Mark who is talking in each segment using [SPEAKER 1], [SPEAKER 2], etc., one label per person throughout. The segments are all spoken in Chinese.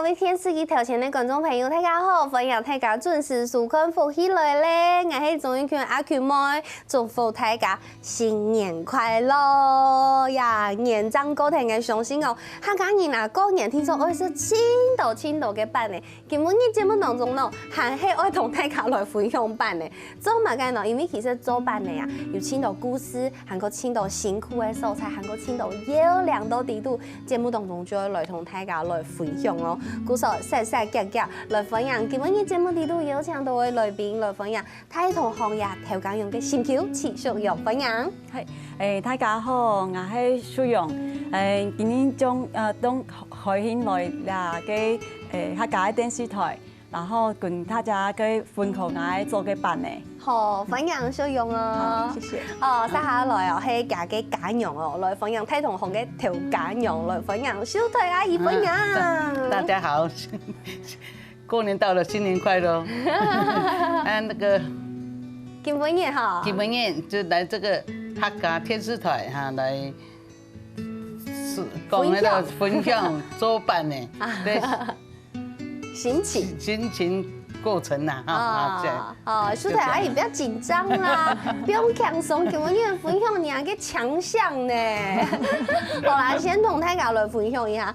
[SPEAKER 1] 各位电视机头前的观众朋友，大家好！欢迎大家准时收看《福起来咧》，我是钟英权阿权妹，祝福大家新年快乐呀！年长高听的相信哦，客家人啊过年听说爱是千度嘅办呢。今日节目当中呢，还是爱同大家来分享办呢。做乜嘅呢？因为其实做办的呀，有千度故事，还有千度辛苦的素材，还有千度优良的地图，节目当中就会来同大家来分享哦。故说細夾夾來分享，今日節目地都邀請到位來賓來分享，太同行業頭家用嘅新橋持續有分享。
[SPEAKER 2] 係大家好，我係蘇陽。今年將當開興來啦嘅客家電視台，然後跟大家嘅分享我做嘅辦呢。
[SPEAKER 1] 好，分享蘇陽哦。
[SPEAKER 2] 謝謝。
[SPEAKER 1] 哦，接下來哦係家嘅家娘哦，來分享太同行嘅頭家娘來分享，小台阿姨分享。
[SPEAKER 3] 大家好，過年到了，新年快樂！那個
[SPEAKER 1] 金文燕哈，
[SPEAKER 3] 金文燕就來這個客家電視台哈來講那個分享做辦呢，對，
[SPEAKER 1] 心情
[SPEAKER 3] 過程呐哈，
[SPEAKER 1] 小台阿姨不要緊張啦，不用輕鬆，金文燕分享你嘅強項呢。好啦，先同大家來分享一下，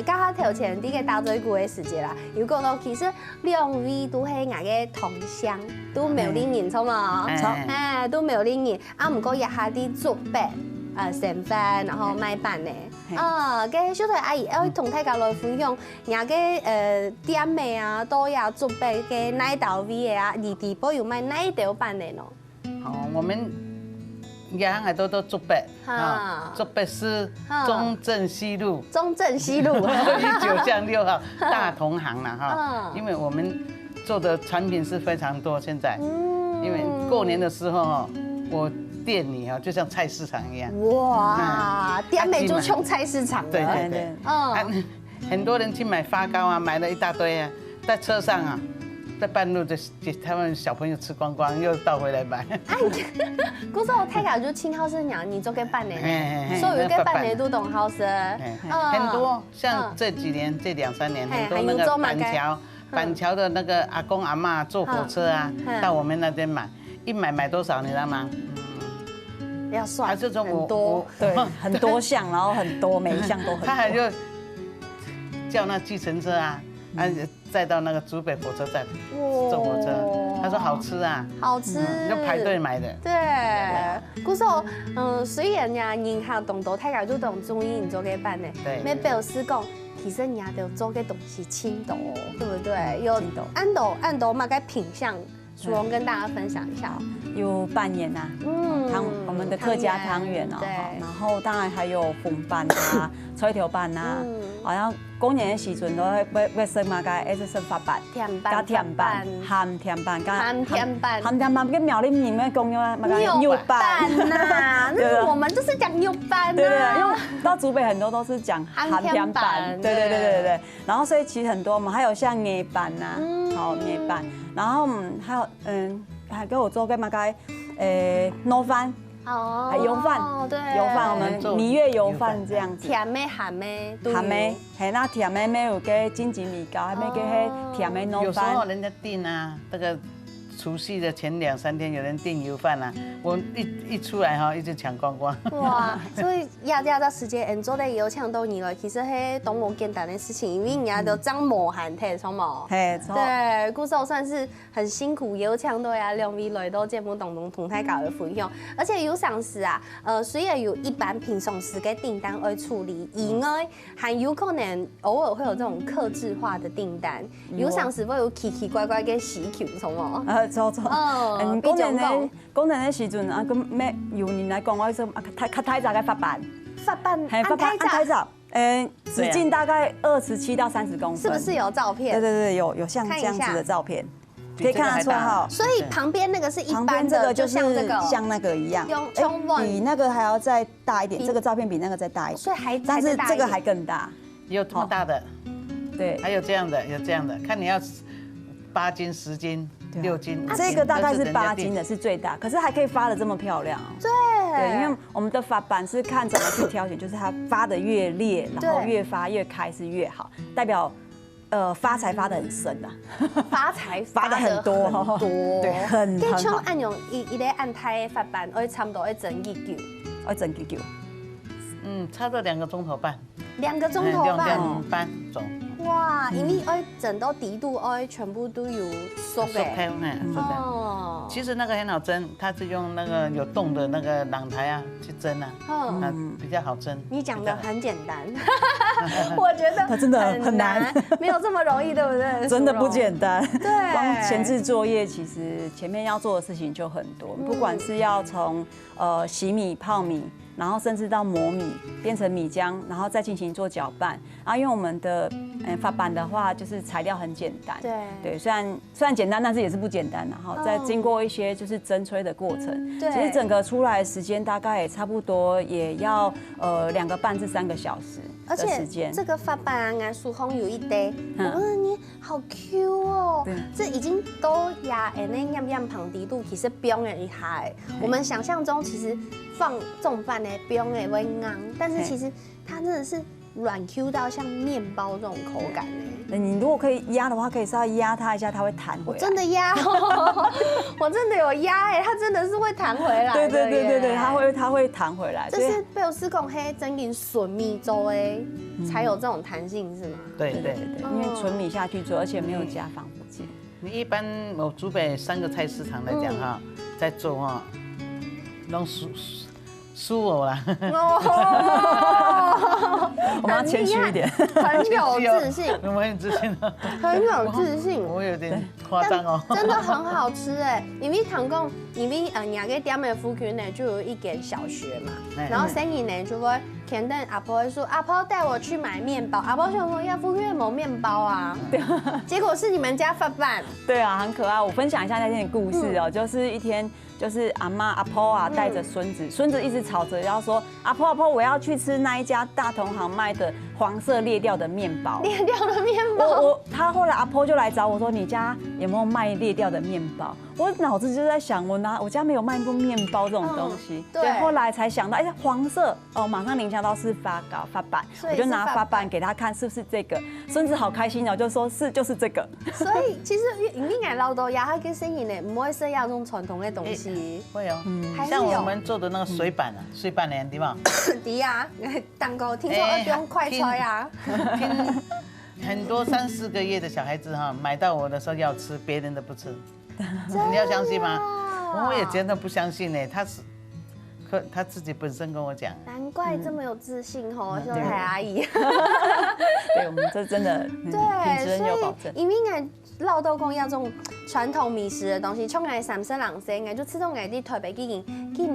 [SPEAKER 1] 家頭前啲嘅打嘴鼓嘅時節啦。如果呢，其實兩位都係我嘅同鄉，都苗栗人，錯嘛？錯，都苗栗人，啊唔過日下啲做白成飯，然後賣飯呢。嘅小台阿姨要同大家來分享，人嘅店名啊，都有做白嘅奶豆味嘅啊，二地波有賣奶豆飯的喏。
[SPEAKER 3] 好，我們家都做白，做白是中正西路19巷6號大同行了哈，因為我們做的產品是非常多，現在，因為過年的時候我店裡啊，就像菜市場一樣。哇，
[SPEAKER 1] 店名就像菜市場。
[SPEAKER 3] 對對對。很多人去買發糕啊，買了一大堆啊，在車上啊，在半路就給他們小朋友吃光光，又倒回來買。
[SPEAKER 1] 嗰時候太太就青好生娘，你做給辦年，所有嘅辦年都懂好生。
[SPEAKER 3] 很多像這幾年，這2、3年，很多那個板橋的那個阿公阿嬤坐火車啊，到我們那邊買，一買多少，你知道嗎？
[SPEAKER 1] 要算很多，
[SPEAKER 2] 對，很多項，然後很多，每一項都很多。
[SPEAKER 3] 他還就叫那計程車啊，載到那個竹北火車站坐火車。他說好吃啊，
[SPEAKER 1] 好吃，
[SPEAKER 3] 就排隊買的。
[SPEAKER 1] 對，嗰時候雖然呀人客眾多，大家都同中意你做嘅辦呢，咩表示講，其實人家都做嘅東西青島，對不對？有按島嘛嘅品相。蘇榮跟大家分享一下，
[SPEAKER 2] 有拌圓啊，我們的客家湯圓哦，然後當然還有粉飯啊、菜頭飯啊，好像過年嘅時陣都會食嘛個，一直食發飯、加甜飯、鹹甜飯、鹹甜飯跟苗栗人咩講啊，那個牛飯呐，
[SPEAKER 1] 那我們就是講牛飯，
[SPEAKER 2] 對對，因為到竹北很多都是講鹹甜飯，對，然後所以其實很多嘛，還有像鵝飯呐，好鵝飯。然後還有還給我做個嘛個糯飯，油飯，對，油飯我們蜜月油飯這樣子。
[SPEAKER 1] 甜的鹹的，
[SPEAKER 2] 鹹的，係那甜的沒有給金桔米糕，還沒給迄甜的糯飯。
[SPEAKER 3] 有時候人家訂啊，這個除夕的前2、3天有人訂油飯啊，我一出來哈，一直搶光光。
[SPEAKER 1] 哇，所以壓到時間，做得有搶到你了，其實係多麼簡單的事情，因為人家都張模寒體，錯冇？對，故事算是很辛苦，有搶到呀，兩位來到節目當中同大家的分享，而且有上時啊，雖然有一般平常時嘅訂單要處理以外，還有可能偶爾會有這種客製化的訂單，有上時會有奇奇怪怪嘅喜球，錯冇？
[SPEAKER 2] 錯。過年嘅時陣啊，咁咩由年來講，我說較太早嘅發辦，
[SPEAKER 1] 按太早，
[SPEAKER 2] 直徑大概27到30公分，
[SPEAKER 1] 是不是有照片？
[SPEAKER 2] 對，有像這樣子的照片，可以看得出來哈。
[SPEAKER 1] 所以旁邊那個是一般的，
[SPEAKER 2] 旁邊這個就是像那個一樣，比那個還要再大一點，這個照片比那個再大一點，
[SPEAKER 1] 所以還
[SPEAKER 2] 但是這個還更大，
[SPEAKER 3] 有這麼大的，
[SPEAKER 2] 對，
[SPEAKER 3] 還有這樣的，看你要8斤、10斤。6斤，
[SPEAKER 2] 這個大概是8斤的，是最大，可是還可以發得這麼漂亮。對，因為我們的發板是看怎麼去挑選，就是它發得越烈，然後越發越開是越好，代表发财发得很深啊，
[SPEAKER 1] 发财
[SPEAKER 2] 发得很多，对，很好。
[SPEAKER 1] 像按用一个按胎发班，我差不多要整1久，
[SPEAKER 2] 要整几久？
[SPEAKER 3] 差不多2个钟头半。
[SPEAKER 1] 2个钟头半。
[SPEAKER 3] 2班走。
[SPEAKER 1] 哇，因为要整到底度，要全部都有缩
[SPEAKER 3] 开，哦。其实那个很好蒸，它是用那个有洞的那个朗台啊去蒸啊，比较好蒸。
[SPEAKER 1] 你讲的很简单，我觉得
[SPEAKER 2] 它真的很难，
[SPEAKER 1] 没有这么容易，对不对？
[SPEAKER 2] 真的不简单。
[SPEAKER 1] 对，
[SPEAKER 2] 光前置作业其实前面要做的事情就很多，不管是要从洗米、泡米。然后甚至到磨米变成米浆，然后再进行做搅拌。然后因为我们的发板的话，就是材料很简单，对，虽然简单，但是也是不简单。然后再经过一些就是蒸炊的过程，其实整个出来的时间大概也差不多也要2个半至3个小时的时间。
[SPEAKER 1] 而且这个发板啊，苏红有一堆，我说你好 Q 哦，这已经都压那样样旁低度，其实不用厉害。我们想象中其实放重饭的不用会硬，但是其实它真的是软 Q 到像面包这种口感哎。
[SPEAKER 2] 你如果可以压的话，可以稍微压它一下，它会弹回来。
[SPEAKER 1] 我真的压，我真的有压哎，它真的是会弹回来。
[SPEAKER 2] 对，它会弹回来。
[SPEAKER 1] 这是贝尔斯贡黑蒸饮笋米粥哎，才有这种弹性是吗？
[SPEAKER 3] 对，
[SPEAKER 2] 因为纯米下去做，而且没有加防腐剂。
[SPEAKER 3] 你一般我竹北3个菜市场来讲哈，在做哈，弄输我啦！
[SPEAKER 2] 我们要谦虚一点，
[SPEAKER 1] 很有自信，
[SPEAKER 3] 我很自信啊，
[SPEAKER 1] 很有自信。
[SPEAKER 3] 我有点夸张哦，
[SPEAKER 1] 真的很好吃哎！因为唐贡，因为nhà cái店的附近呢就有一间小学嘛，然后生意呢就会肯定阿婆会说，阿婆带我去买面包，阿婆想说要附近没面包啊，结果是你们家发办。
[SPEAKER 2] 对啊，很可爱。我分享一下那天的故事哦，就是一天。就是阿婆啊带着孙子一直吵着要说阿婆我要去吃那一家大同行卖的黄色裂掉的面包。
[SPEAKER 1] 裂掉的面包。
[SPEAKER 2] 他后来阿婆就来找我说你家有没有卖裂掉的面包？我脑子就在想我家没有卖过面包这种东西。对。后来才想到黄色哦，马上联想到是发板，我就拿发板给他看是不是这个。孙子好开心哦，就说就是这个。
[SPEAKER 1] 所以其实应该老多呀，他跟生意呢不会是要这种传统的东西。
[SPEAKER 3] 会哦，像我们做的那个水板啊，水板呢，对吧？
[SPEAKER 1] 对啊，蛋糕听说要用快揣啊。
[SPEAKER 3] 听很多3、4个月的小孩子哈，买到我的时候要吃，别人都不吃，你要相信吗？我也真的不相信呢，他自己本身跟我讲。
[SPEAKER 1] 难怪这么有自信哦，秀台阿姨。
[SPEAKER 2] 对，我们这真的品质很有保证。
[SPEAKER 1] 因为老豆公要这种传统米食的东西，像我三色人生的就吃到我哋台北进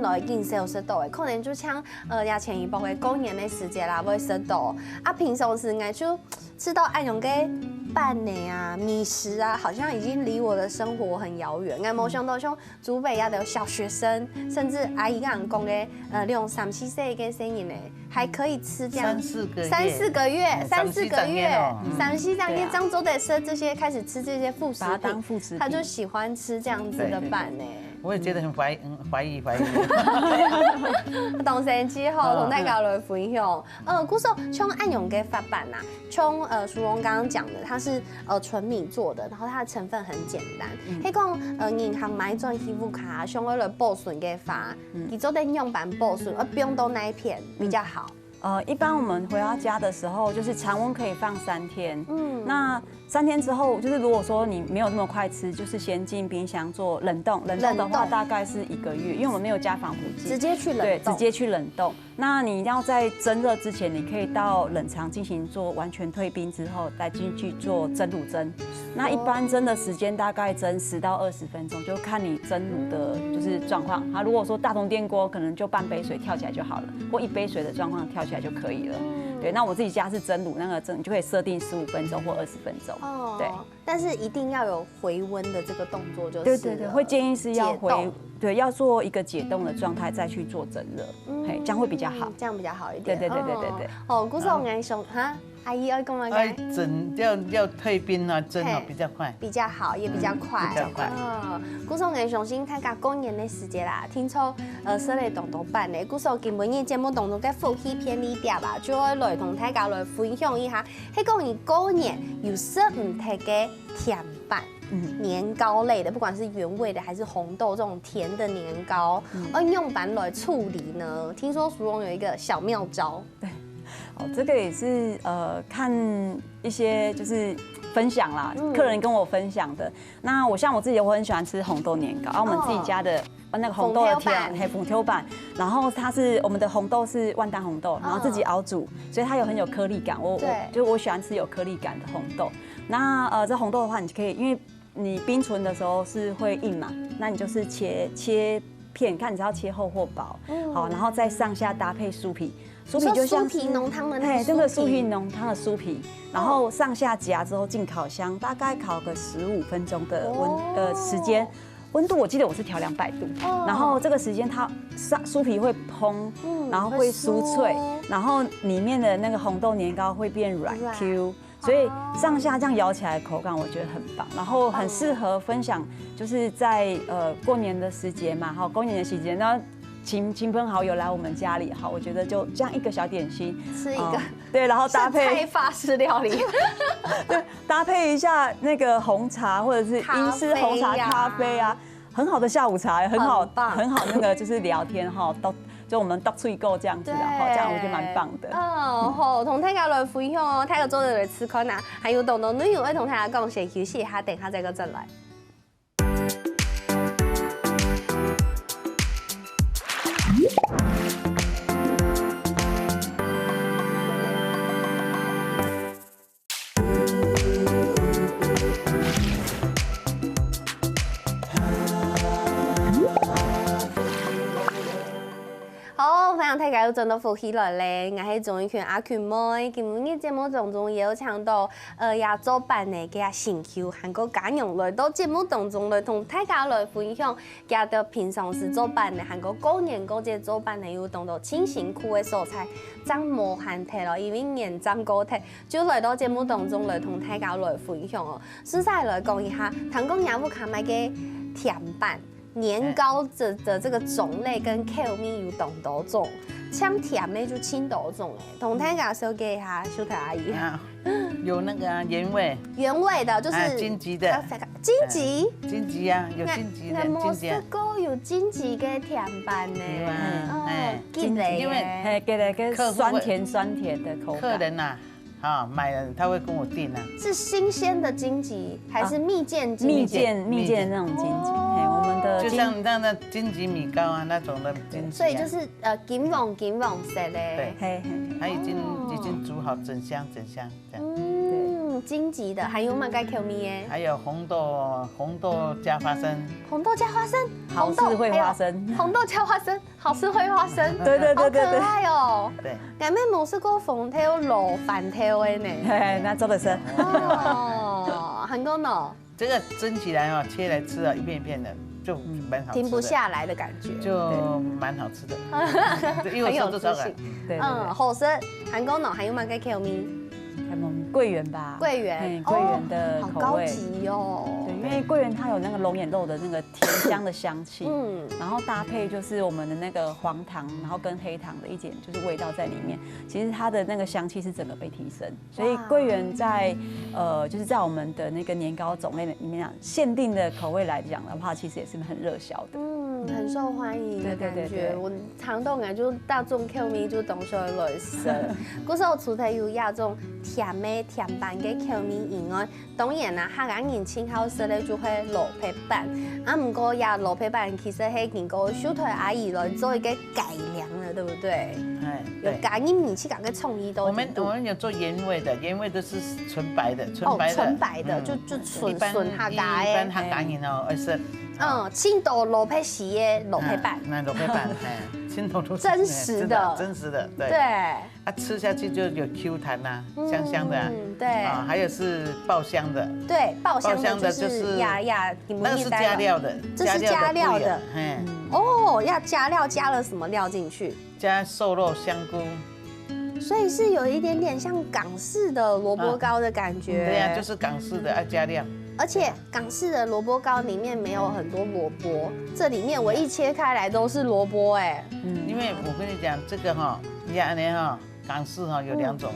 [SPEAKER 1] 来进60度的，可能就像也前一波的过年的时节啦，会食到啊。平常时我就吃到按用嘅拌的啊、米食啊，好像已经离我的生活很遥远。我冇想到像竹北呀的小学生，甚至阿姨讲的那种3、4岁嘅声音呢，还可以吃这样3、4个月，3、4个月，3、4个月，漳州的吃这些开始吃这些副食品，他就喜欢吃这样子的饭呢。
[SPEAKER 3] 我也觉得很怀疑。
[SPEAKER 1] 同时之后同大家来分享，古时候像按用嘅发板啊，像淑荣刚刚讲的，它是纯米做的，然后它的成分很简单。迄讲银行买转衣服卡，像为了保存嘅发，你做的样板保存，不用都那一片比较好。
[SPEAKER 2] 一般我们回到家的时候，就是常温可以放3天。那3天之后，就是如果说你没有那么快吃，就是先进冰箱做冷冻。冷冻的话大概是1个月，因为我们没有加防腐剂，
[SPEAKER 1] 直接去冷冻。
[SPEAKER 2] 对，直接去冷冻。那你要在蒸热之前，你可以到冷藏进行做完全退冰之后，再进去做蒸卤蒸。那一般蒸的时间大概蒸10到20分钟，就看你蒸卤的就是状况。如果说大同电锅，可能就半杯水跳起来就好了，或1杯水的状况跳起来就可以了。对，那我自己家是蒸卤，那个蒸就可以设定15分钟或20分钟。对，但
[SPEAKER 1] 是一定要有回温的这个动作，就是。
[SPEAKER 2] 对，会建议是要要做一个解冻的状态再去做蒸热，这样会比较好，
[SPEAKER 1] 这样比较好一点。
[SPEAKER 2] 对。
[SPEAKER 1] 哦，古时候我想哈。阿姨要干嘛？
[SPEAKER 3] 蒸要退冰啊，蒸哦比较快，
[SPEAKER 1] 比较好，也比较快。
[SPEAKER 3] 比较快。
[SPEAKER 1] 古时我相信大家过年的时节啦，听说说来动动办的，古时今每年节目当中嘅福气便利店吧，就会来同大家来分享一下，喺讲你过年有什唔同嘅甜板。年糕类的，不管是原味的还是红豆这种甜的年糕，用板来处理呢？听说淑蓉有一个小妙招。
[SPEAKER 2] 对，这个也是看一些就是分享啦，客人跟我分享的。那我自己，我很喜欢吃红豆年糕，我们自己家的那个红豆的甜凤条板，然后它是我们的红豆是万丹红豆，然后自己熬煮，所以它很有颗粒感。我喜欢吃有颗粒感的红豆。那这红豆的话，你可以因为你冰存的时候是会硬嘛，那你就是切片，看你是要切厚或薄，好，然后再上下搭配酥皮，
[SPEAKER 1] 酥皮就像酥皮浓汤的那
[SPEAKER 2] 这个酥皮浓汤的酥皮，然后上下夹之后进烤箱，大概烤个15分钟的时间，温度我记得我是调200度，然后这个时间它酥皮会蓬，然后会酥脆，然后里面的那个红豆年糕会变软 Q。所以上下这样咬起来口感，我觉得很棒，然后很适合分享，就是在过年的时节嘛，好，过年的时节，然后亲朋好友来我们家里，好，我觉得就这样一个小点心，
[SPEAKER 1] 吃一个，
[SPEAKER 2] 对，然后搭配
[SPEAKER 1] 菜法式料理，
[SPEAKER 2] 对，搭配一下那个红茶或者是英式红茶咖啡啊，很好的下午茶，很好那个就是聊天哈，就我们到处一购这样子，然后这样我觉得蛮棒的。
[SPEAKER 1] 好，同大家来分享哦，大家做的来吃看呐，还有动动女友会同大家讲先休息一下，等下再个再来。好，分享大家有真的福气来咧，我係仲一群阿群妹，今日節目當中邀請到亞洲版的嘅新秀，韓國家人來到節目當中來同大家來分享，佢哋平常時做版的韓國過年過節做版的有當到清辛苦的素材，真無限睇咯，因為年真過睇，就來到節目當中來同大家來分享哦。實在來講一下，唐公亞富卡買嘅甜版。年糕的这个种类跟 K 米有同多种，像甜的就青多种哎，同大家说给一下秀台阿姨。
[SPEAKER 3] 有那个原味，
[SPEAKER 1] 原味的就是
[SPEAKER 3] 金桔的，
[SPEAKER 1] 金桔，
[SPEAKER 3] 金桔啊，有金桔的，
[SPEAKER 1] 金桔哥有金桔嘅甜版呢，
[SPEAKER 2] 金桔，因为给了个酸甜的口感。
[SPEAKER 3] 客人呐。买了他会跟我订啊。
[SPEAKER 1] 是新鲜的金桔还是蜜饯金桔？
[SPEAKER 2] 蜜饯那种金桔，我们的
[SPEAKER 3] 就像那金桔米糕啊那种的金桔。
[SPEAKER 1] 所以就是金黄色的。
[SPEAKER 3] 对，它已经煮好整箱这样。
[SPEAKER 1] 金桔的，还有嘛该 Q 米耶？
[SPEAKER 3] 还有红豆加花生。
[SPEAKER 1] 红豆加花生，
[SPEAKER 2] 好吃会花生。
[SPEAKER 1] 红豆加花生，好吃会花生。
[SPEAKER 2] 对，
[SPEAKER 1] 好可爱哦。
[SPEAKER 3] 对。
[SPEAKER 1] 俺们冇试过红豆卤饭头的呢。
[SPEAKER 2] 那做的是。
[SPEAKER 1] 韩国呢？
[SPEAKER 3] 这个蒸起来切来吃一片一片的，就蛮好吃的。
[SPEAKER 1] 停不下来的感觉。
[SPEAKER 3] 就蛮好吃的。因为我做多少个？
[SPEAKER 2] 对。
[SPEAKER 1] 好吃。韩国呢？还有嘛该 Q 米？
[SPEAKER 2] 桂圆吧，桂圆的口味，
[SPEAKER 1] 好高级哦。
[SPEAKER 2] 对，因为桂圆它有那个龙眼肉的那个甜香的香气，然后搭配就是我们的那个黄糖，然后跟黑糖的一点就是味道在里面，其实它的那个香气是整个被提升。所以桂圆在就是在我们的那个年糕种类里面讲，限定的口味来讲的话，其实也是很热销的，
[SPEAKER 1] 很受欢迎的感觉。我常动感就大众 Q 米就懂说类似，嗰时候除咗有亚种甜版嘅 Q 米以外，當然啦，客家人青口食咧就係蘿蔔板，唔過呀蘿蔔板其實係經過小台阿姨來做一個改良了，對不對？有加一米去搞個創意都。
[SPEAKER 3] 我們有做原味的，原味都是純白的，
[SPEAKER 1] 純白的就純客家嘅。一
[SPEAKER 3] 般客家人會食。
[SPEAKER 1] 青豆蘿蔔絲嘅蘿蔔板。
[SPEAKER 3] 那蘿蔔板，青豆都
[SPEAKER 1] 真實的，
[SPEAKER 3] 對。對。吃下去就有 Q 彈呐，香香的。
[SPEAKER 1] 对。
[SPEAKER 3] 還有是爆香的。
[SPEAKER 1] 對，爆香的就是
[SPEAKER 3] 那個是加料的。
[SPEAKER 1] 這是加料的。要加料，加了什麼料進去？
[SPEAKER 3] 加瘦肉、香菇。
[SPEAKER 1] 所以是有一点点像港式的萝卜糕的感觉。
[SPEAKER 3] 对呀，就是港式的，要加料。
[SPEAKER 1] 而且港式的萝卜糕里面没有很多萝卜，这里面我一切开来都是萝卜哎。
[SPEAKER 3] 因为我跟你讲，这个哈，鸭呢哈，港式哈有2种。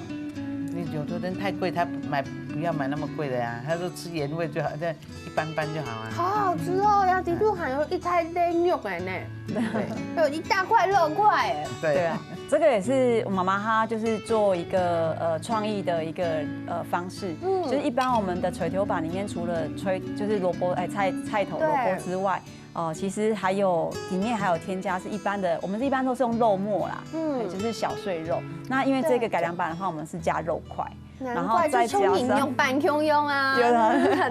[SPEAKER 3] 你有的人太贵，他不要买那么贵的呀，他说吃原味就好，这一般般就好啊。
[SPEAKER 1] 好好吃哦，鸭蹄肚还有一块嫩肉哎呢，对，有一大块肉块哎。
[SPEAKER 2] 对啊，这个也是我妈妈她就是做一个创意的一个方式，就是一般我们的垂头板里面除了就是萝卜菜头萝卜之外。其实还有里面还有添加是一般的，我们一般都是用肉末啦，就是小碎肉。那因为这个改良版的话，我们是加肉块，
[SPEAKER 1] 然后再加上用半空用啊，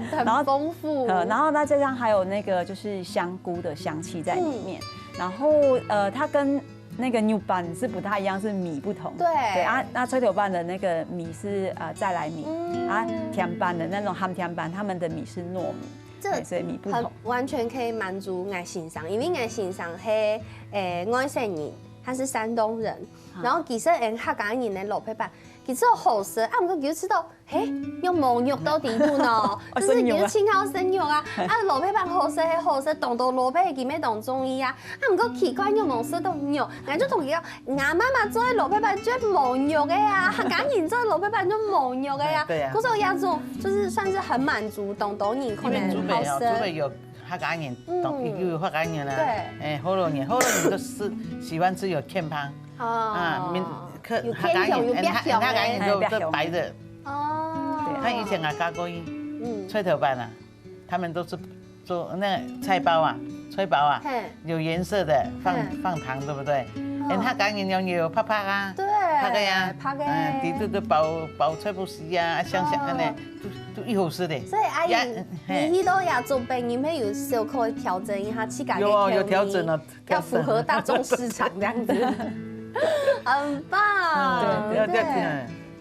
[SPEAKER 1] 很丰富。
[SPEAKER 2] 然后再加上还有那个就是香菇的香气在里面。然后它跟那个牛板是不太一样，是米不同。对啊，那吹头板的那个米是再来米啊，甜板的那种含甜板，他们的米是糯米。所以米不同，
[SPEAKER 1] 完全可以满足我欣赏，因为我欣赏是我生人，他是山东人，然后其实客家人的萝卜板，其实好食，啊，不过就吃到，用毛肉到底度呢，就是有青烤生肉啊，萝卜板好食，冻到萝卜里面冻中医啊，不过奇怪又冇食到肉，我就同佢講，我媽媽做的萝卜板就冇肉的呀，客家人做的萝卜板就冇肉的呀，嗰種樣種就是算是很滿足凍到人可能好食。
[SPEAKER 3] 竹北有客家人，有客家人啦，好多人都是喜歡吃有甜湯啊，客家人，客家人都白的。哦，他以前啊教过吹头板啊，他们都是做那个菜包啊，吹包啊，有颜色的，放糖，对不对？客家人用有拍拍啊，
[SPEAKER 1] 对，
[SPEAKER 3] 拍个呀，底都包菜不丝啊，香的，都一好吃的。
[SPEAKER 1] 所以阿姨，你都要做饼，你们有小可以调整一下自家的口味，
[SPEAKER 3] 有調整了，
[SPEAKER 1] 要符合大眾市場這樣子，很棒。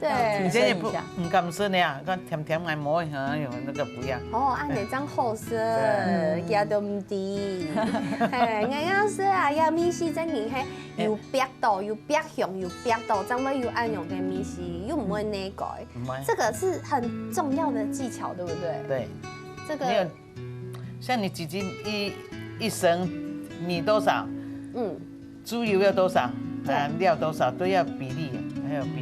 [SPEAKER 1] 對，
[SPEAKER 3] 以前也不敢吃呢，講甜的冇有那個不要。
[SPEAKER 1] 哦，按你真好食，也都唔低。啱啱說啊，要米絲真係又白到又白香又白到，怎麼又按用嘅米絲又唔會內改，這個是很重要的技巧，對不對？
[SPEAKER 3] 對，
[SPEAKER 1] 這個
[SPEAKER 3] 像你幾斤一升米多少？豬油要多少？料多少都要比例。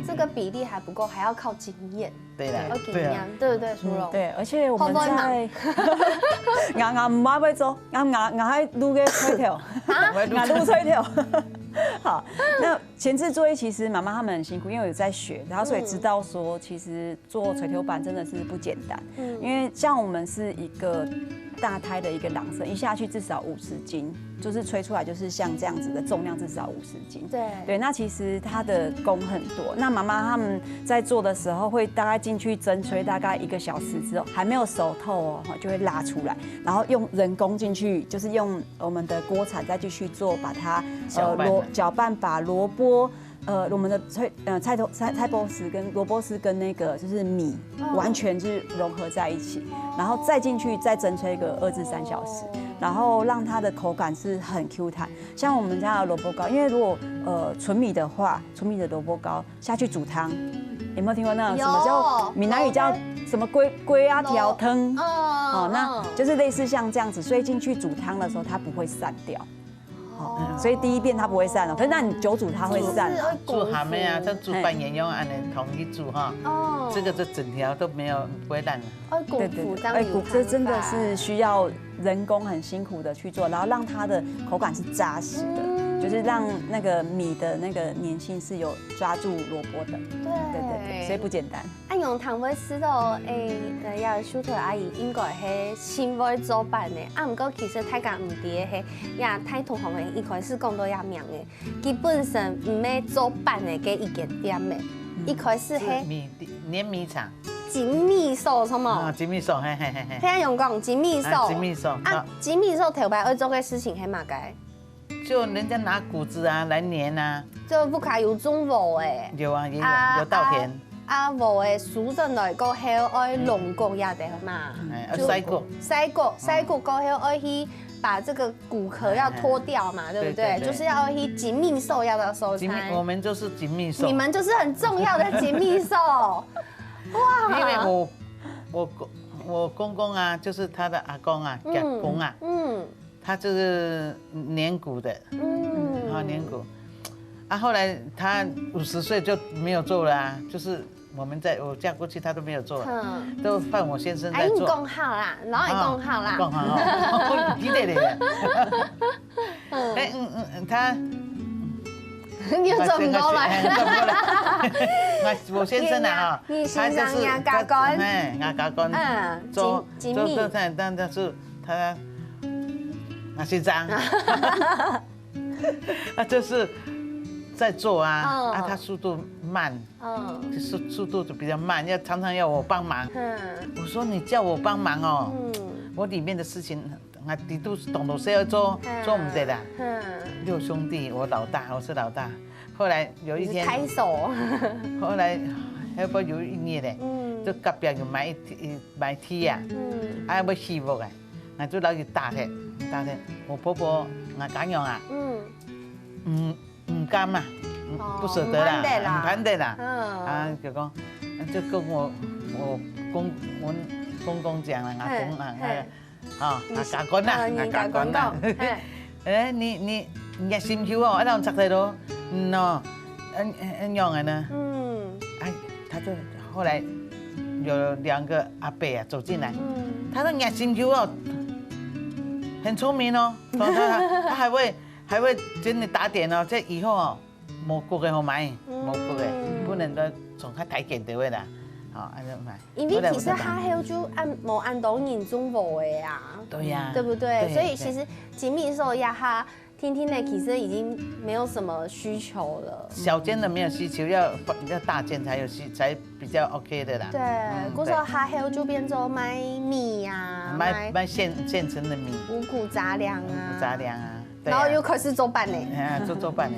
[SPEAKER 1] 这个比例还不够，还要靠经验。
[SPEAKER 3] 对啦，
[SPEAKER 1] 要经验，对不对，淑荣？
[SPEAKER 2] 对，而且我们在我唔爱做，我喺撸个吹条，我撸吹条。好，那前置作业其实妈妈他们很辛苦，因为有在学，然后所以知道说，其实做垂头板真的是不简单。因为像我们是一个大胎的一个朗生，一下去至少50斤，就是吹出来就是像这样子的重量至少50斤。对，那其实它的工很多。那妈妈他们在做的时候会大概进去蒸吹大概1个小时之后，还没有熟透哦，就会拉出来，然后用人工进去，就是用我们的锅铲再继续做，把它搅拌，把萝卜。我们的菜包丝跟萝卜丝跟那个就是米完全就是融合在一起，然后再进去再蒸吹个2至3小时，然后让它的口感是很 Q 弹。像我们家的萝卜糕，因为如果纯米的话，纯米的萝卜糕下去煮汤，有没有听过那种什么叫闽南语叫什么龟啊条汤？哦，那就是类似像这样子，所以进去煮汤的时候它不会散掉。所以第一遍它不会散哦，可是那你久煮它会散。
[SPEAKER 3] 煮蛤蟆啊，像煮半年用按统一煮哈，这个整条都没有不会烂的。
[SPEAKER 1] 对，
[SPEAKER 2] 这真的是需要人工很辛苦的去做，然后让它的口感是扎实的，就是让那个米的那个粘性是有抓住萝卜的。对，所以不简单。
[SPEAKER 1] 按用糖味吃到也秀特阿姨应该是先会做饭的，不过其实大家唔知的是，也太同行的一开始讲到也明的，基本上唔要做饭的给一个点的，一开始是
[SPEAKER 3] 黏米肠。
[SPEAKER 1] 金米酥什么？
[SPEAKER 3] 金米酥，嘿。
[SPEAKER 1] 听人用讲金米酥。
[SPEAKER 3] 金米酥
[SPEAKER 1] 啊，金米酥头摆要做个事情是嘛该？
[SPEAKER 3] 就人家拿谷子啊来粘啊。
[SPEAKER 1] 就不卡有种无的。
[SPEAKER 3] 有啊，也有稻田。
[SPEAKER 1] 无的熟正来个还要爱弄过也得嘛。
[SPEAKER 3] 筛过，
[SPEAKER 1] 过，过后爱去把这个骨壳要脱掉嘛，对不对？就是要去紧密寿要到收餐。
[SPEAKER 3] 我们就是紧密寿，
[SPEAKER 1] 你们就是很重要的紧密寿。哇！
[SPEAKER 3] 因为我公公啊，就是他的阿公啊，家公啊，他就是年骨的，年骨。啊，后来他50岁就没有做了啊，就是我嫁过去，他都没有做了，都换我先生在做。
[SPEAKER 1] 你讲好啦，然后你讲好啦。
[SPEAKER 3] 讲好哦，记得嘞。他。
[SPEAKER 1] 你又做唔到来。
[SPEAKER 3] 我先生啊，
[SPEAKER 1] 你先生牙甲干，
[SPEAKER 3] 牙甲干，做但是他先生，他就是在做啊，他速度慢，速度就比较慢，常常要我帮忙。我说你叫我帮忙哦，我里面的事情。你都懂得要做唔得啦。6兄弟，我老大，我是老大。后来有一天，
[SPEAKER 1] 开手。
[SPEAKER 3] 后来还不有一年嘞，就隔壁就买梯啊，还要洗服啊，我就老去打他。我婆婆我讲样啊，唔甘啊，不舍得啦，唔盘得啦，就讲就跟我公公讲了，阿公啊。甲干啦，甲干啦。你热心球哦，一路拆在咯，安样的呢？他就后来有2个阿伯啊走进来，他说热心球哦，很聪明哦，他还会真的打点哦，这以后哦，冇骨嘅好买，冇骨嘅，不能够从他抬点的位啦。
[SPEAKER 1] 因为其实哈黑就冇按到人中国的呀，
[SPEAKER 3] 对呀，
[SPEAKER 1] 对不对？所以其实紧密寿呀哈，听的其实已经没有什么需求了。
[SPEAKER 3] 小间的没有需求，要大间才比较 OK 的啦。
[SPEAKER 1] 对，古时候哈黑就变做卖米呀，
[SPEAKER 3] 卖现成的米，
[SPEAKER 1] 五谷杂粮啊，然后又开始做饭嘞，
[SPEAKER 3] 做饭嘞。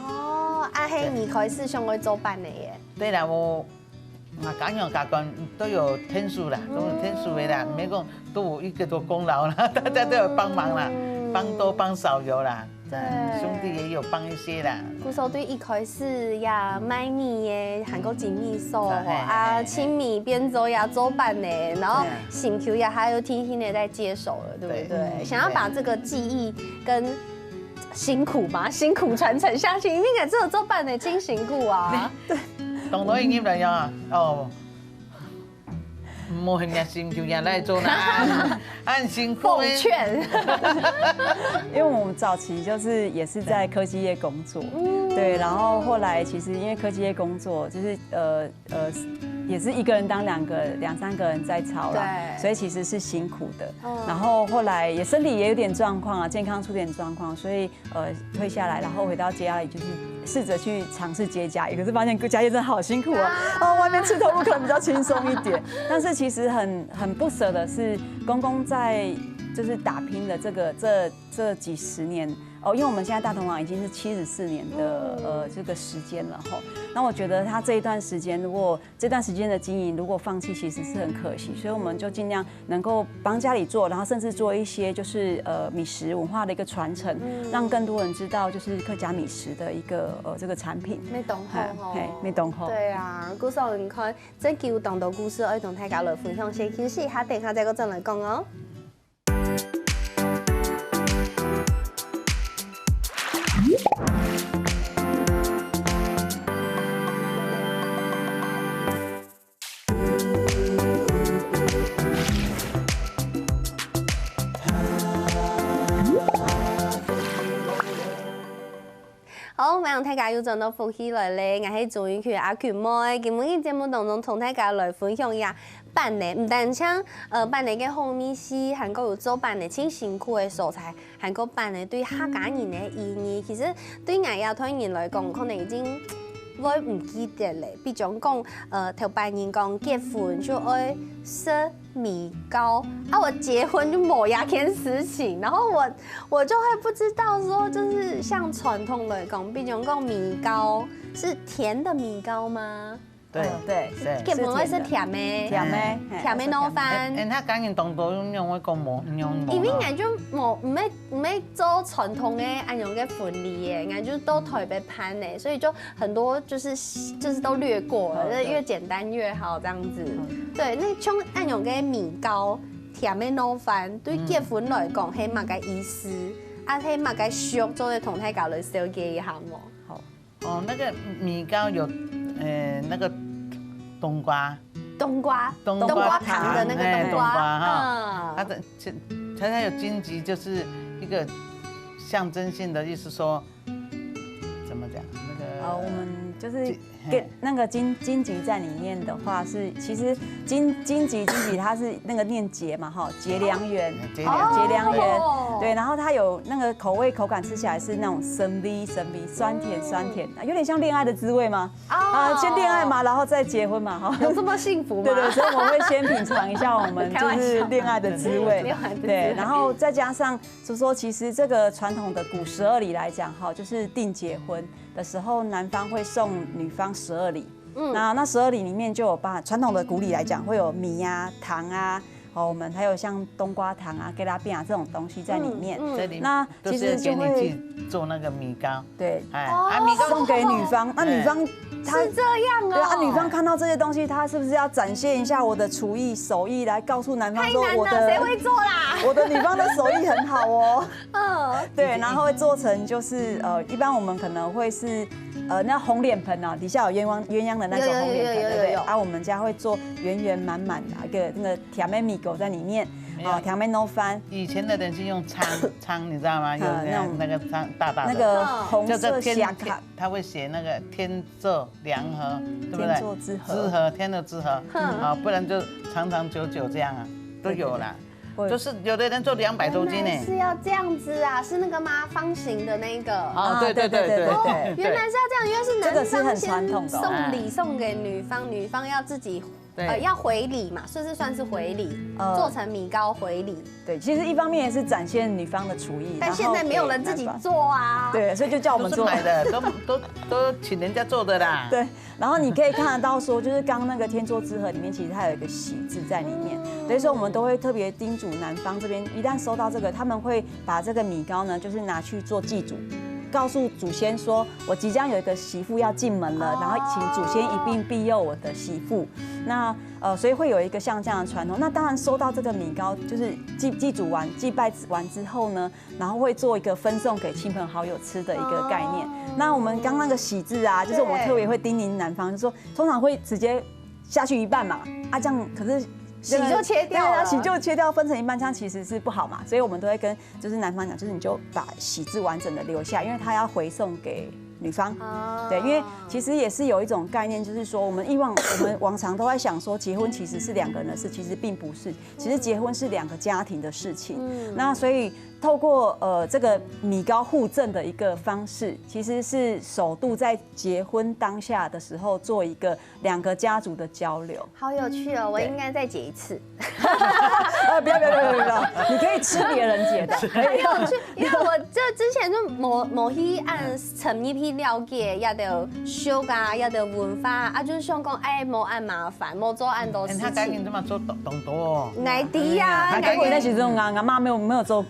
[SPEAKER 1] 哦，阿黑米开始上去做饭嘞耶。
[SPEAKER 3] 对啦，讲样家官都有天数啦，都有天数的啦，没讲都有一个多功劳啦，大家都有帮忙啦，帮多帮少有啦，兄弟也有帮一些啦。
[SPEAKER 1] 古时候对一开始呀卖米的，韩国紧密寿啊，青米边做呀做饭的，然后新 Q 呀还有天的在接手了，对不对？想要把这个技艺跟辛苦传承下去，应该只有做饭的真辛苦啊。对。
[SPEAKER 3] 当然应该样啊，冇很热心就人来做啦，很辛苦。
[SPEAKER 1] 奉劝，
[SPEAKER 2] 因为我们早期也是在科技业工作，对，然后后来其实因为科技业工作就是也是一个人当2、3个人在操啦，所以其实是辛苦的。然后后来也身体也有点状况啊，健康出点状况，所以退下来，然后回到家里就是试着去尝试接家业，可是发现家业真的好辛苦啊！外面吃投入可能比较轻松一点，但是其实很不舍的是公公在就是打拼的这几10年。因为我们现在大同行已经是74年的这个时间了吼，那我觉得他这一段时间，如果这段时间的经营如果放弃，其实是很可惜，所以我们就尽量能够帮家里做，然后甚至做一些就是米食文化的一个传承，让更多人知道就是客家米食的一个这个产品。
[SPEAKER 1] 没懂好，
[SPEAKER 2] 没懂好。
[SPEAKER 1] 对啊，故事你看，真有懂到故事，要同大家来分享，先休息一下，等下再个再来讲哦。好，我大家又轉到福起來咧，我係終於去阿權妹，今日節目當中同大家來分享一下辦的，唔單像辦的嘅紅米絲，韓國有做辦的真辛苦的素材，韓國辦的對客家人的意義，其實對亞亞團人來講，可能已經會唔記得咧。比如講，頭班人講結婚就愛食米糕啊，我結婚就某一件事情，然後我就會不知道說，就是像傳統來講，比如講米糕是甜的米糕嗎？
[SPEAKER 2] 对，
[SPEAKER 1] 结婚会是甜的，甜的糯饭。
[SPEAKER 3] 他讲因当多用我讲无用。
[SPEAKER 1] 因为俺就唔要做传统的按用嘅婚礼嘅，俺就都特别攀的，所以就很多就是都略过了，越简单越好这样子。对，那像按用嘅米糕、甜的糯饭，对结婚来讲，係嘛嘅意思？啊，係嘛嘅俗做嘅同大家來小結一下冇？
[SPEAKER 3] 好。哦，那个米糕有，那个冬瓜糖
[SPEAKER 1] 的那个冬瓜
[SPEAKER 3] 哈，它有荆棘，就是一个象征性的意思说，怎么讲？那个
[SPEAKER 2] 我们就是给那个荆棘在里面的话是，其实荆棘它是那个念节嘛哈，结良缘，结良缘，对，然后它有那个口感吃起来是那种生逼，酸甜，有点像恋爱的滋味吗？先恋爱嘛，然后再结婚嘛哈，
[SPEAKER 1] 有这么幸福吗？
[SPEAKER 2] 对，所以我们会先品尝一下我们就是恋爱的滋味，对，然后再加上就说其实这个传统的古12礼来讲哈，就是订结婚的时候，男方会送女方12礼。那12礼里面就有把传统的古礼来讲，会有米啊、糖啊，我们还有像冬瓜糖啊、给拉饼啊这种东西在里面。
[SPEAKER 3] 那其实就会做那个米糕。
[SPEAKER 2] 对，米糕送给女方，那女方
[SPEAKER 1] 她是这样哦。
[SPEAKER 2] 对啊，女方看到这些东西，她是不是要展现一下我的厨艺手艺，来告诉男方说我的
[SPEAKER 1] 谁会做啦？
[SPEAKER 2] 我的女方的手艺很好哦。对，然后会做成就是一般我们可能会是。那红脸盆啊，底下有鸳鸯的那种红脸盆，对不对？啊，我们家会做圆圆满满的一个那个甜妹米狗在里面，甜妹糯饭。
[SPEAKER 3] 以前的人是用仓，你知道吗？有那个仓大的，
[SPEAKER 2] 那个红色虾卡，
[SPEAKER 3] 他会写那个天作良和，对不对？
[SPEAKER 2] 天作之合，
[SPEAKER 3] 天作之合，啊，不然就长长久久这样啊，都有啦。就是有的人做200多斤呢，
[SPEAKER 1] 是要这样子啊？是那个吗？方形的那个？
[SPEAKER 3] 对。
[SPEAKER 1] 原来是要这样，因为是男方
[SPEAKER 2] 先
[SPEAKER 1] 送礼送给女方，女方要自己要回礼嘛，所以算是回礼，做成米糕回礼。
[SPEAKER 2] 对，其实一方面也是展现女方的厨艺，
[SPEAKER 1] 但现在没有人自己做啊。
[SPEAKER 2] 对，所以就叫我们做
[SPEAKER 3] 买的，都请人家做的啦。
[SPEAKER 2] 对，然后你可以看得到说，就是刚刚那个天作之合里面，其实它有一个喜字在里面，所以说我们都会特别叮嘱男方这边，一旦收到这个，他们会把这个米糕呢，就是拿去做祭祖。告诉祖先说，我即将有一个媳妇要进门了，然后请祖先一并庇佑我的媳妇。那所以会有一个像这样的传统。那当然收到这个米糕，就是祭祖完、祭拜完之后呢，然后会做一个分送给亲朋好友吃的一个概念。那我们刚那个喜字啊，就是我们特别会叮咛男方，就说通常会直接下去一半嘛，这样可是。
[SPEAKER 1] 喜就切掉了，
[SPEAKER 2] 喜就切掉，分成一半，这样其实是不好嘛，所以我们都会跟就是男方讲，就是你就把喜字完整的留下，因为他要回送给女方。对，因为其实也是有一种概念，就是说我们往常都在想说，结婚其实是2个人的事，其实并不是，其实结婚是2个家庭的事情。那所以透过这个米糕互赠的一个方式，其实是首度在结婚当下的时候做一个2个家族的交流。
[SPEAKER 1] 好有趣哦，我应该再结一次。
[SPEAKER 2] 不要，你可以吃别人结的。
[SPEAKER 1] 很有趣，因为我这之前就某一按成一批了解，也得修啊，也得文化啊，就是想讲莫按麻烦，莫做按多事情。
[SPEAKER 3] 他赶紧这么做懂多。
[SPEAKER 1] 爱弟呀，
[SPEAKER 2] 他赶紧那时阵阿妈没有做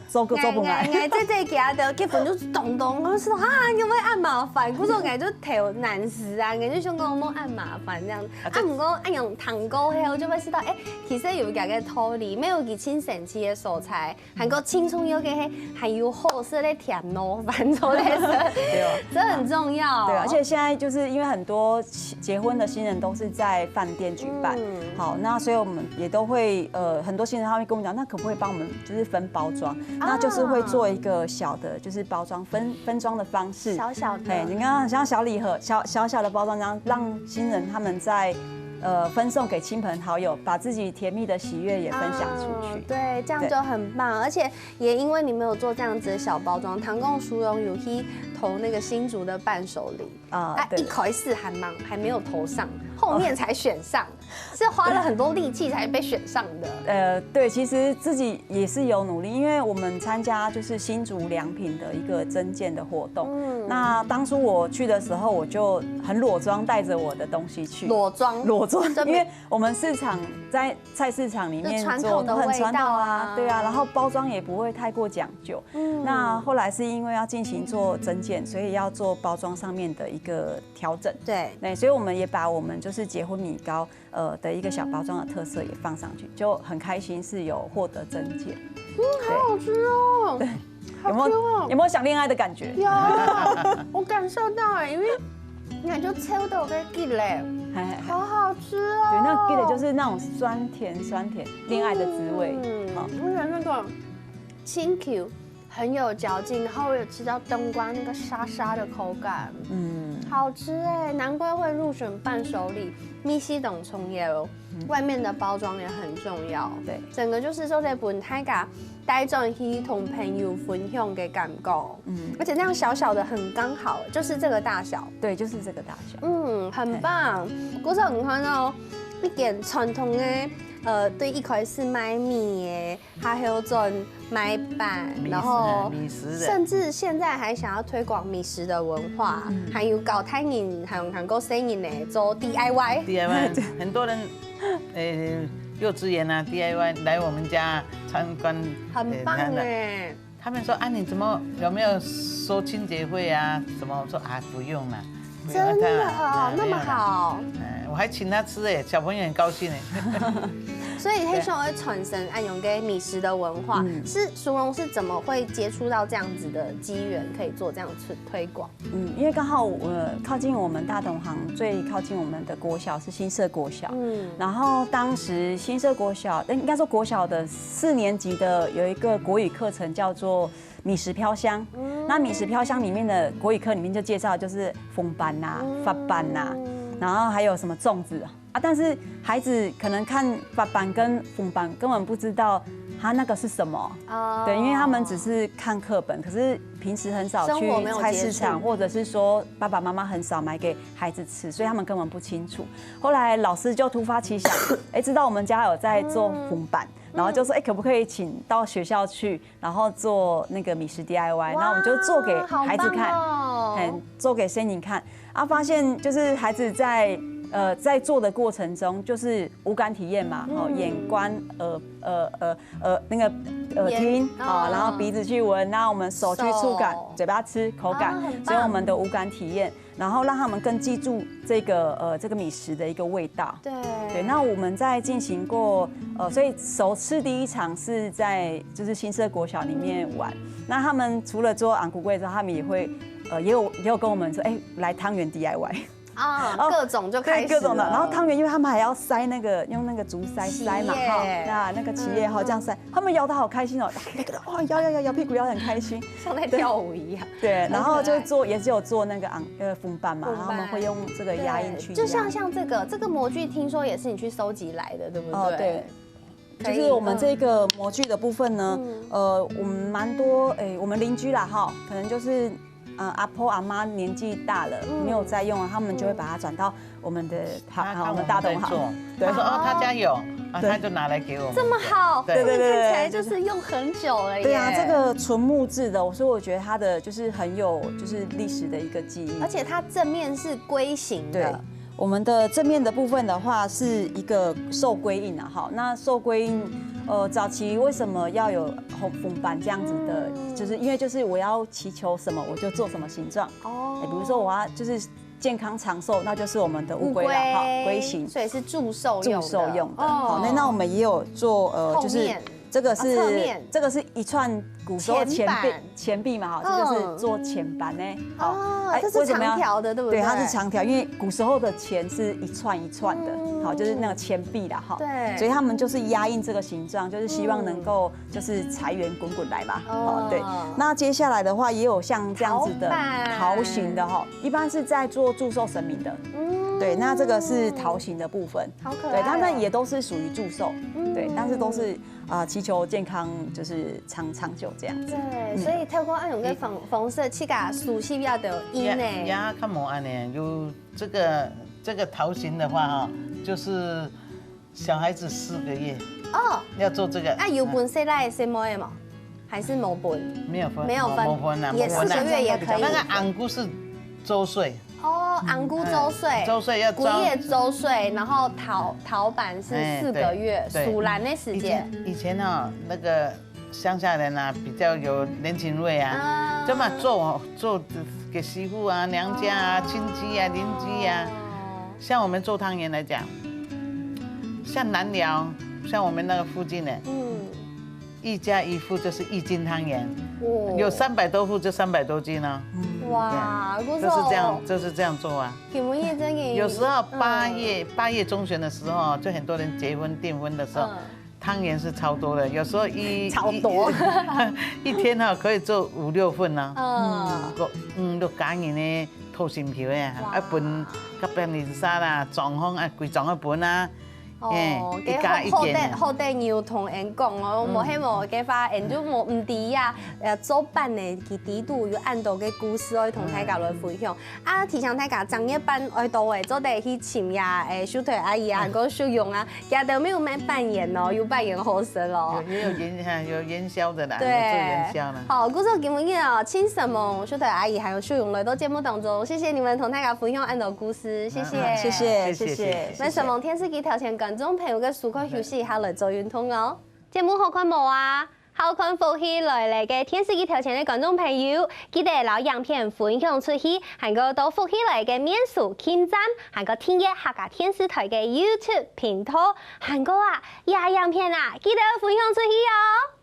[SPEAKER 2] 不来。
[SPEAKER 1] 这家的结婚就咚，我说因为按麻烦，可是我就头难事啊，就想讲莫按麻烦这样。不过按用糖糕后，我就会知道，其實有家嘅土里，沒有幾清神奇嘅素材，韓國輕鬆有嘅還有好食的甜糯飯做的，對，這很重要。
[SPEAKER 2] 對，而且現在就是因為很多結婚的新人都是在飯店舉辦，好，那所以我們也都會很多新人他會跟我們講，那可不可以幫我們就是分包裝？那就是會做一個小的，就是包裝分裝的方式，
[SPEAKER 1] 小小的，
[SPEAKER 2] 對，你看像小禮盒，小的包裝，這樣讓新人他們在。分送给亲朋好友，把自己甜蜜的喜悦也分享出去。
[SPEAKER 1] 对，这样就很棒。而且也因为你们有做这样子的小包装，唐贡殊荣有去投那个新竹的伴手礼啊，一开始还没有投上，后面才选上。是花了很多力气才被选上的。
[SPEAKER 2] 对，其实自己也是有努力，因为我们参加就是新竹良品的一个征件的活动。那当初我去的时候，我就很裸装带着我的东西去。裸装，因为我们市场在菜市场里面做都很传统啊，对啊，然后包装也不会太过讲究。那后来是因为要进行做征件，所以要做包装上面的一个调整。对，所以我们也把我们就是结婚米糕的一个小包装的特色也放上去，就很开心是有获得征件。
[SPEAKER 1] 好好吃哦。对，
[SPEAKER 2] 有没有想恋爱的感觉？
[SPEAKER 1] 有，我感受到哎，因为你看就抽到个鸡嘞，好好吃哦。
[SPEAKER 2] 对，那鸡的就是那种酸甜恋爱的滋味。
[SPEAKER 1] 我觉得那个清 Q。很有嚼劲，然后我有吃到冬瓜那个沙沙的口感，好吃哎，难怪会入选伴手礼。米西董葱油，外面的包装也很重要，对，整个就是说在本台噶带转去同朋友分享的感觉，而且那样小小的很刚好，就是这个大小，
[SPEAKER 2] 对，就是这个大小，
[SPEAKER 1] 很棒。古早唔看到一件传统的，对一块是买米的，还有种买板，然后甚至现在还想要推广米食的文化，还有搞太人，还有韩国生人呢做 DIY，
[SPEAKER 3] 很多人，幼稚园啊 DIY 来我们家参观，
[SPEAKER 1] 很棒哎。
[SPEAKER 3] 他们说啊，你怎么有没有收清洁费啊？什么？我说啊，不用了。
[SPEAKER 1] 真的哦，那么好。
[SPEAKER 3] 我还请他吃哎，小朋友很高兴哎。
[SPEAKER 1] 所以黑熊会传承暗涌给米食的文化，是淑荣是怎么会接触到这样子的机缘，可以做这样推广？
[SPEAKER 2] 因为刚好靠近我们大同行，最靠近我们的国小是新社国小，然后当时新社国小，应该说国小的4年级的有一个国语课程叫做米食飘香，那米食飘香里面的国语课里面就介绍就是风班呐、发班呐，然后还有什么粽子啊，但是孩子可能看发班跟风班根本不知道他那个是什么，对，因为他们只是看课本，可是平时很少去菜市场，或者是说爸爸妈妈很少买给孩子吃，所以他们根本不清楚。后来老师就突发奇想，知道我们家有在做风板。然后就说，可不可以请到学校去，然后做那个米食 DIY， 然后我们就做给孩子看，做给森宁看，发现就是孩子在做的过程中，就是五感体验嘛，眼观那个耳听，然后鼻子去闻，然后我们手去触感，嘴巴吃口感，所以我们的五感体验。然后让他们更记住这个米食的一个味道。对，那我们在进行过所以首次第一场是在就是新社国小里面玩。那他们除了做昂古贵之后，他们也会也有跟我们说，来汤圆 DIY。
[SPEAKER 1] 各种就开始各种
[SPEAKER 2] 的，然后汤圆，因为他们还要塞那个用那个竹塞塞嘛，那个企业这样塞，他们摇得好开心哦，哇，摇屁股摇得很开心，
[SPEAKER 1] 像在跳舞一样。
[SPEAKER 2] 对，然后就也是有做那个风板嘛，然后他们会用这个压印去，
[SPEAKER 1] 就像这个模具，听说也是你去收集来的，对不对？
[SPEAKER 2] 对。就是我们这个模具的部分呢，我们蛮多我们邻居啦可能就是阿婆阿妈年纪大了没有在用他们就会把它转到我们的我们大同行，
[SPEAKER 3] 对，说他家有，他就拿来给我们。
[SPEAKER 1] 这么好，对，看起来就是用很久了耶。
[SPEAKER 2] 对啊，这个纯木质的，所以我觉得它的就是很有就是历史的一个记忆，
[SPEAKER 1] 而且它正面是龟形的。
[SPEAKER 2] 我们的正面的部分的话是一个寿龟印那寿龟印，早期为什么要有风板这样子的？就是因为就是我要祈求什么我就做什么形状比如说我要就是健康长寿，那就是我们的乌龟啦龟形，
[SPEAKER 1] 所以是祝寿用的。
[SPEAKER 2] 好，那我们也有做就是这个是一串古时候钱币嘛这就是做钱板呢。
[SPEAKER 1] 这是长条的，对不对？
[SPEAKER 2] 对，它是长条，因为古时候的钱是一串一串的，就是那个钱币啦
[SPEAKER 1] 对，
[SPEAKER 2] 所以他们就是压印这个形状，就是希望能够就是财源滚滚来嘛。对。那接下来的话也有像这样子的桃形的一般是在做祝寿神明的。对，那这个是桃形的部分，
[SPEAKER 1] 好可爱。
[SPEAKER 2] 对，他们也都是属于祝寿，对，但是都是祈求健康，就是长久这样子。
[SPEAKER 1] 对，所以透过暗涌跟红色去把熟悉比较的音呢。
[SPEAKER 3] 呀，看模案呢，有这个桃形的话就是小孩子4个月哦，要做这个。
[SPEAKER 1] 啊，有分谁来谁摸的吗？还是没分？
[SPEAKER 3] 没有分，
[SPEAKER 1] 没有分啊，也4个月也可以。
[SPEAKER 3] 那个昂菇是周岁。
[SPEAKER 1] 哦，昂菇周岁，
[SPEAKER 3] 周岁要
[SPEAKER 1] 古叶周岁，然后陶板是4个月，属兰的时间。
[SPEAKER 3] 以前哦，那个乡下人啊，比较有人情味啊，这么做给媳妇啊、娘家啊、亲戚啊、邻居啊。像我们做汤圆来讲，像南寮，像我们那个附近的，1家1户就是1斤汤圆，有300多户就300多斤哦。哇，就是这样做啊。有时候8月中旬的时候，就很多人结婚订婚的时候，汤圆是超多的。有时候
[SPEAKER 1] 超多，
[SPEAKER 3] 一天哈可以做5、6份呢。都感人的套心票呀，分甲便利沙啦、装潢规装去分啊。
[SPEAKER 1] 哦，好得牛同人讲哦，无希望嘅話，人就唔知啊，做辦嘅佢地度有按到嘅故事可以同大家來分享。啊，提醒大家，正一班愛到嘅，做地去請呀，小腿阿姨啊，個小用啊，家都沒有咩扮演哦，有扮演好神哦。
[SPEAKER 3] 也有元宵的啦，做元宵啦。
[SPEAKER 1] 好，故事今日哦，請什麼小腿阿姨還有小用來到節目當中，謝謝你們同大家分享按到故事，謝謝。那什麼電視機頭前觀眾朋友嘅舒克休息下來做運動哦。節目好看冇啊？好看福氣來嚟嘅電視機頭前嘅觀眾朋友，記得攞影片分享出去，還個到福氣來嘅面書傾讚，還個訂閱客家電視台嘅 YouTube 頻道，還個啊，影片啊，記得分享出去哦。